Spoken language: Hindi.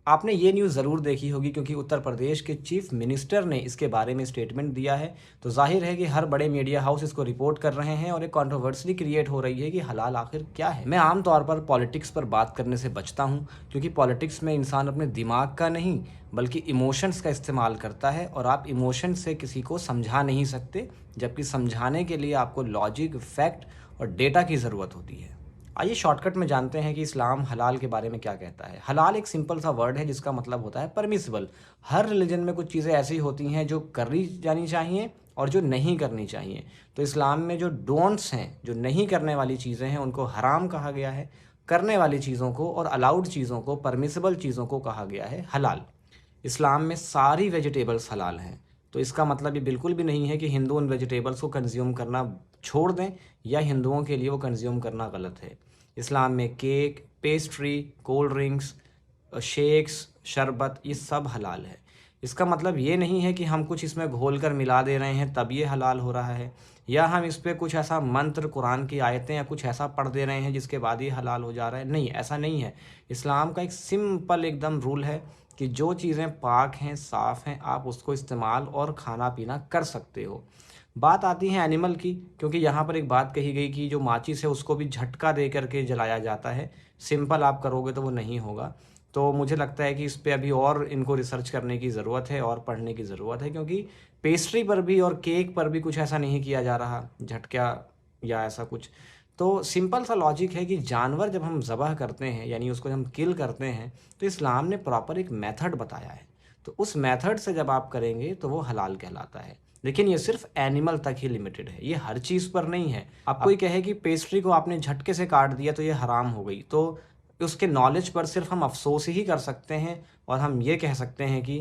आपने ये न्यूज़ ज़रूर देखी होगी क्योंकि उत्तर प्रदेश के चीफ मिनिस्टर ने इसके बारे में स्टेटमेंट दिया है। तो ज़ाहिर है कि हर बड़े मीडिया हाउस इसको रिपोर्ट कर रहे हैं और एक कंट्रोवर्सी क्रिएट हो रही है कि हलाल आखिर क्या है। मैं आम तौर पर पॉलिटिक्स पर बात करने से बचता हूँ क्योंकि पॉलिटिक्स में इंसान अपने दिमाग का नहीं बल्कि इमोशंस का इस्तेमाल करता है और आप इमोशन से किसी को समझा नहीं सकते, जबकि समझाने के लिए आपको लॉजिक, फैक्ट और डेटा की ज़रूरत होती है। आइए शॉर्टकट में जानते हैं कि इस्लाम हलाल के बारे में क्या कहता है। हलाल एक सिंपल सा वर्ड है जिसका मतलब होता है परमिसिबल। हर रिलीजन में कुछ चीज़ें ऐसी होती हैं जो करी जानी चाहिए और जो नहीं करनी चाहिए। तो इस्लाम में जो डोंट्स हैं, जो नहीं करने वाली चीज़ें हैं, उनको हराम कहा गया है। करने वाली चीज़ों को और अलाउड चीज़ों को, परमिसिबल चीज़ों को कहा गया है हलाल। इस्लाम में सारी वेजिटेबल्स हलाल हैं। तो इसका मतलब ये बिल्कुल भी नहीं है कि हिंदू उन वेजिटेबल्स को कंज्यूम करना छोड़ दें या हिंदुओं के लिए वो कंज्यूम करना गलत है। इस्लाम में cake, pastry, cold drinks, shakes, शरबत ये सब हलाल है। इसका मतलब ये नहीं है कि हम कुछ इसमें घोल कर मिला दे रहे हैं तब ये हलाल हो रहा है, या हम इस पे कुछ ऐसा मंत्र, कुरान की आयतें या कुछ ऐसा पढ़ दे रहे हैं जिसके बाद ये हलाल हो जा रहा है। नहीं, ऐसा नहीं है। इस्लाम का एक सिंपल एकदम रूल है कि जो चीज़ें पाक हैं, साफ़ हैं, आप उसको इस्तेमाल और खाना पीना कर सकते हो। बात आती है एनिमल की, क्योंकि यहाँ पर एक बात कही गई कि जो माचिस है उसको भी झटका दे करके जलाया जाता है। सिंपल आप करोगे तो वो नहीं होगा। तो मुझे लगता है कि इस पे अभी और इनको रिसर्च करने की ज़रूरत है और पढ़ने की ज़रूरत है, क्योंकि पेस्ट्री पर भी और केक पर भी कुछ ऐसा नहीं किया जा रहा झटका या ऐसा कुछ। तो सिंपल सा लॉजिक है कि जानवर जब हम ज़बह करते हैं यानी उसको जब हम किल करते हैं तो इस्लाम ने प्रॉपर एक मेथड बताया है। तो उस मेथड से जब आप करेंगे तो वो हलाल कहलाता है। लेकिन ये सिर्फ एनिमल तक ही लिमिटेड है, ये हर चीज़ पर नहीं है। अब कोई कहे कि पेस्ट्री को आपने झटके से काट दिया तो ये हराम हो गई, तो उसके नॉलेज पर सिर्फ हम अफसोस ही कर सकते हैं और हम ये कह सकते हैं कि